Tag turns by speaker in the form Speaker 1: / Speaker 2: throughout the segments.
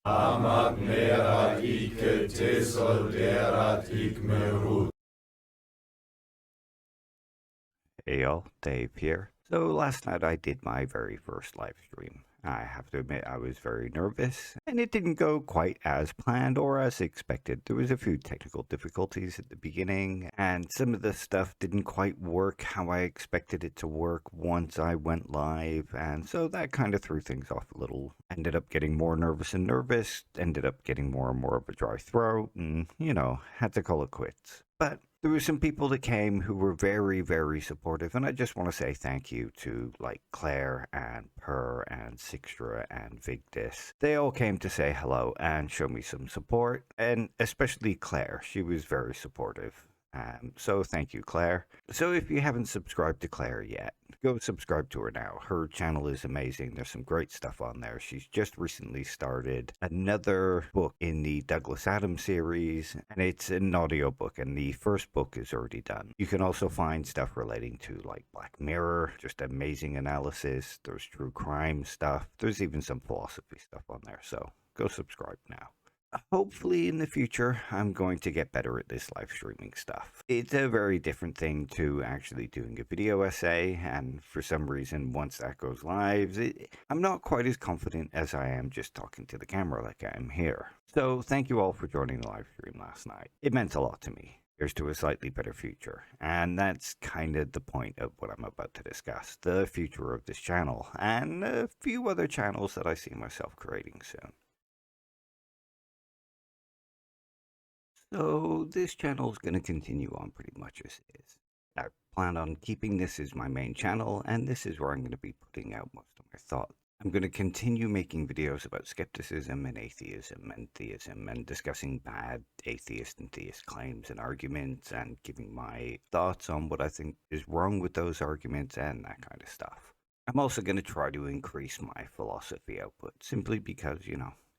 Speaker 1: Amat merat ike tesol derat ik merut.
Speaker 2: Hey y'all, Dave here. So last night I did my very first live stream. I have to admit I was very nervous, and it didn't go quite as planned or as expected. There was a few technical difficulties at the beginning, and some of the stuff didn't quite work how I expected it to work once I went live, and so that kind of threw things off a little. Ended up getting more nervous and nervous, ended up getting more and more of a dry throat, and, had to call it quits. But there were some people that came who were very, very supportive, and I just want to say thank you to like Claire and Per and Sixtra and Vigdis. They all came to say hello and show me some support, and especially Claire. She was very supportive. So thank you, Claire. So if you haven't subscribed to Claire yet, go subscribe to her now. Her channel is amazing. There's some great stuff on there. She's just recently started another book in the Douglas Adams series, and it's an audiobook, and the first book is already done. You can also find stuff relating to like Black Mirror, just amazing analysis. There's true crime stuff. There's even some philosophy stuff on there. So go subscribe now. Hopefully in the future, I'm going to get better at this live streaming stuff. It's a very different thing to actually doing a video essay, and for some reason, once that goes live, I'm not quite as confident as I am just talking to the camera like I am here. So thank you all for joining the live stream last night. It meant a lot to me. Here's to a slightly better future. And that's kind of the point of what I'm about to discuss, the future of this channel, and a few other channels that I see myself creating soon. So this channel is going to continue on pretty much as is. I plan on keeping this as my main channel, and this is where I'm going to be putting out most of my thoughts. I'm going to continue making videos about skepticism and atheism and theism, and discussing bad atheist and theist claims and arguments, and giving my thoughts on what I think is wrong with those arguments and that kind of stuff. I'm also going to try to increase my philosophy output, simply because,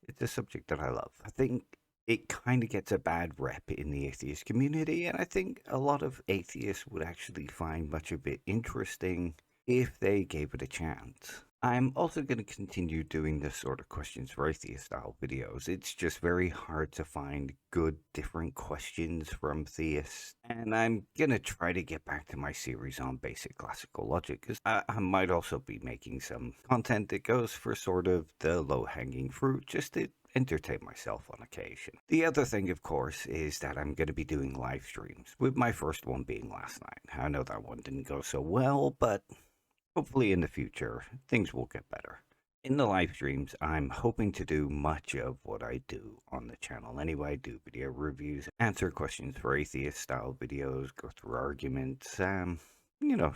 Speaker 2: it's a subject that I love. I think it kind of gets a bad rep in the atheist community, and I think a lot of atheists would actually find much of it interesting if they gave it a chance. I'm also going to continue doing this sort of questions for atheist style videos. It's just very hard to find good different questions from theists, and I'm going to try to get back to my series on basic classical logic, because I might also be making some content that goes for sort of the low-hanging fruit, just to entertain myself on occasion. The other thing, of course, is that I'm going to be doing live streams, with my first one being last night. I know that one didn't go so well, but hopefully in the future, things will get better. In the live streams, I'm hoping to do much of what I do on the channel anyway, do video reviews, answer questions for atheist-style videos, go through arguments,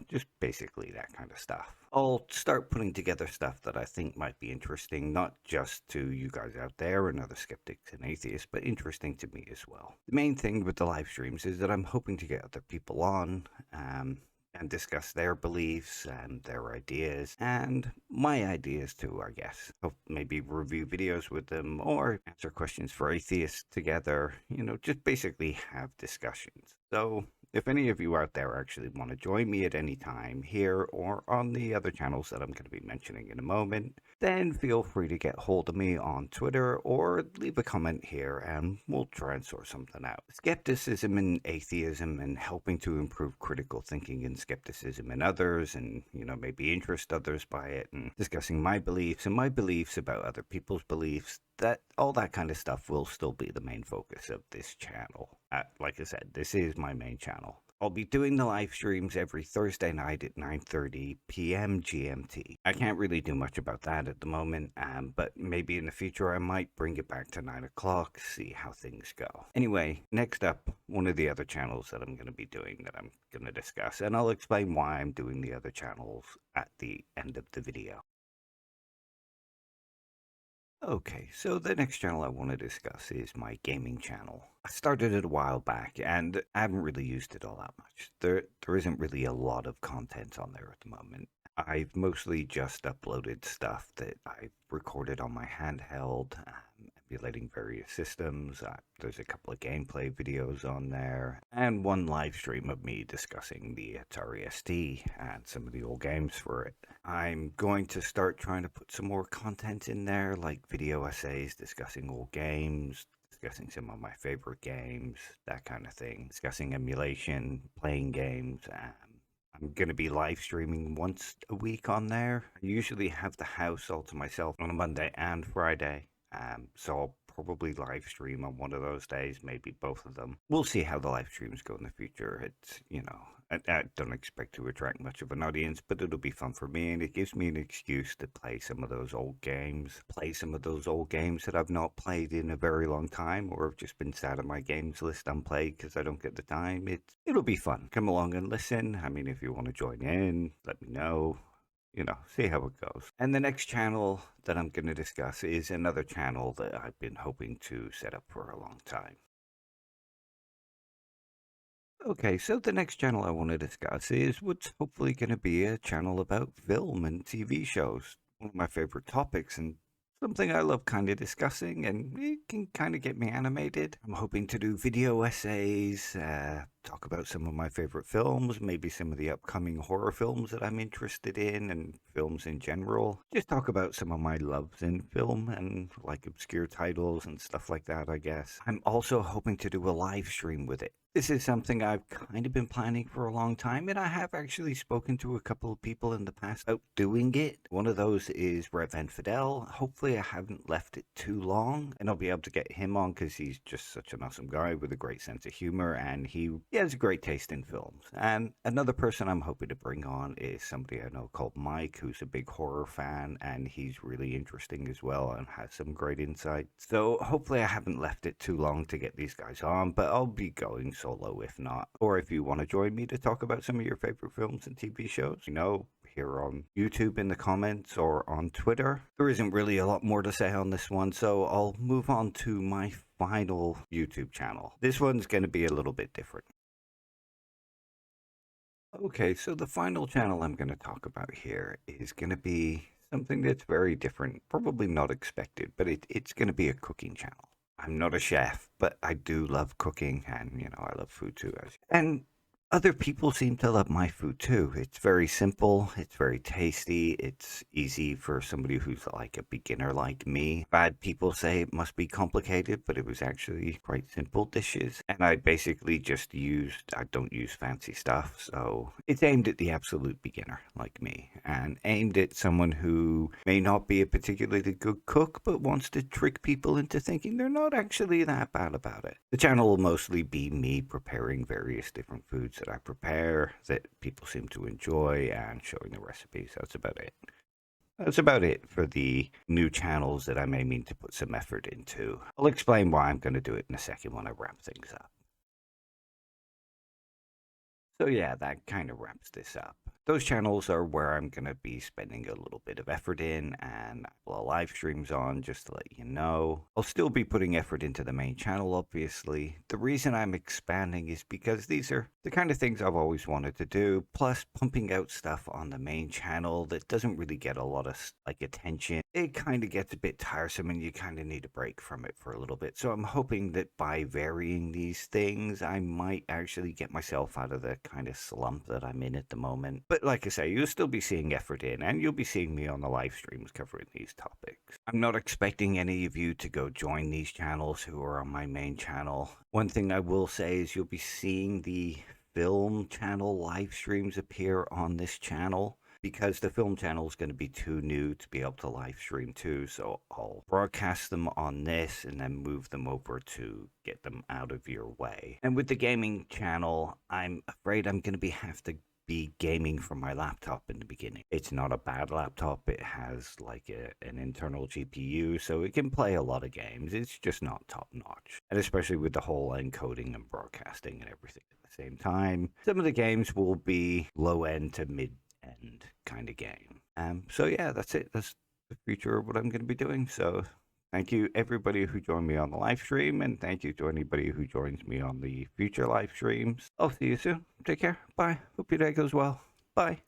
Speaker 2: just basically that kind of stuff. I'll start putting together stuff that I think might be interesting, not just to you guys out there and other skeptics and atheists, but interesting to me as well. The main thing with the live streams is that I'm hoping to get other people on, and discuss their beliefs and their ideas, and my ideas too, I guess. I'll maybe review videos with them, or answer questions for atheists together, just basically have discussions. So if any of you out there actually want to join me at any time here or on the other channels that I'm going to be mentioning in a moment, then feel free to get hold of me on Twitter or leave a comment here and we'll try and sort something out. Skepticism and atheism, and helping to improve critical thinking and skepticism in others, and maybe interest others by it, and discussing my beliefs and my beliefs about other people's beliefs, that all that kind of stuff will still be the main focus of this channel. Like I said, this is my main channel. I'll be doing the live streams every Thursday night at 9:30 p.m. GMT. I can't really do much about that at the moment, but maybe in the future I might bring it back to 9 o'clock, see how things go. Anyway, next up, one of the other channels that I'm going to be doing that I'm going to discuss, and I'll explain why I'm doing the other channels at the end of the video. Okay, so the next channel I want to discuss is my gaming channel. I started it a while back, and I haven't really used it all that much. There isn't really a lot of content on there at the moment. I've mostly just uploaded stuff that I've recorded on my handheld, emulating various systems. There's a couple of gameplay videos on there, and one live stream of me discussing the Atari ST and some of the old games for it. I'm going to start trying to put some more content in there, like video essays discussing old games, discussing some of my favorite games, that kind of thing, discussing emulation, playing games. I'm going to be live streaming once a week on there. I usually have the house all to myself on a Monday and Friday. So I'll probably live stream on one of those days, maybe both of them. We'll see how the live streams go in the future. It's, I don't expect to attract much of an audience, but it'll be fun for me, and it gives me an excuse to play some of those old games. Play some of those old games that I've not played in a very long time, or have just been sat on my games list unplayed because I don't get the time. It'll be fun. Come along and listen. I mean, if you want to join in, let me know. See how it goes. And the next channel that I'm going to discuss is another channel that I've been hoping to set up for a long time. Okay, so the next channel I want to discuss is what's hopefully going to be a channel about film and TV shows. One of my favorite topics, and something I love kind of discussing, and it can kind of get me animated. I'm hoping to do video essays, talk about some of my favorite films, maybe some of the upcoming horror films that I'm interested in, and films in general. Just talk about some of my loves in film and like obscure titles and stuff like that, I guess. I'm also hoping to do a live stream with it. This is something I've kind of been planning for a long time, and I have actually spoken to a couple of people in the past about doing it. One of those is Rev Fidel. Hopefully I haven't left it too long, and I'll be able to get him on because he's just such an awesome guy with a great sense of humor, and he has a great taste in films. And another person I'm hoping to bring on is somebody I know called Mike, who's a big horror fan, and he's really interesting as well and has some great insight. So hopefully I haven't left it too long to get these guys on, but I'll be going solo if not. Or if you want to join me to talk about some of your favorite films and TV shows, here on YouTube in the comments or on Twitter. There isn't really a lot more to say on this one, so I'll move on to my final YouTube channel. This one's going to be a little bit different. Okay, so the final channel I'm going to talk about here is going to be something that's very different, probably not expected, but it's going to be a cooking channel. I'm not a chef, but I do love cooking, and I love food too. And other people seem to love my food too. It's very simple, it's very tasty, it's easy for somebody who's like a beginner like me. Bad people say it must be complicated, but it was actually quite simple dishes. And I basically I don't use fancy stuff, so it's aimed at the absolute beginner like me, and aimed at someone who may not be a particularly good cook, but wants to trick people into thinking they're not actually that bad about it. The channel will mostly be me preparing various different foods that I prepare that people seem to enjoy and showing the recipes. That's about it. That's about it for the new channels that I may mean to put some effort into. I'll explain why I'm going to do it in a second when I wrap things up. So yeah, that kind of wraps this up. Those channels are where I'm going to be spending a little bit of effort in, and live streams on, just to let you know. I'll still be putting effort into the main channel, obviously. The reason I'm expanding is because these are the kind of things I've always wanted to do, plus pumping out stuff on the main channel that doesn't really get a lot of attention. It kind of gets a bit tiresome, and you kind of need a break from it for a little bit. So I'm hoping that by varying these things, I might actually get myself out of the kind of slump that I'm in at the moment. But like I say, you'll still be seeing effort in, and you'll be seeing me on the live streams covering these topics. I'm not expecting any of you to go join these channels who are on my main channel. One thing I will say is you'll be seeing the film channel live streams appear on this channel, because the film channel is going to be too new to be able to live stream too, so I'll broadcast them on this and then move them over to get them out of your way. And with the gaming channel, I'm afraid I'm going to have to be gaming from my laptop in the beginning. It's not a bad laptop. It has like an internal GPU, so it can play a lot of games. It's just not top notch. And especially with the whole encoding and broadcasting and everything at the same time, some of the games will be low end to mid end kind of game. So yeah, that's it. That's the future of what I'm going to be doing. So thank you everybody who joined me on the live stream, and thank you to anybody who joins me on the future live streams. I'll see you soon. Take care. Bye. Hope your day goes well. Bye.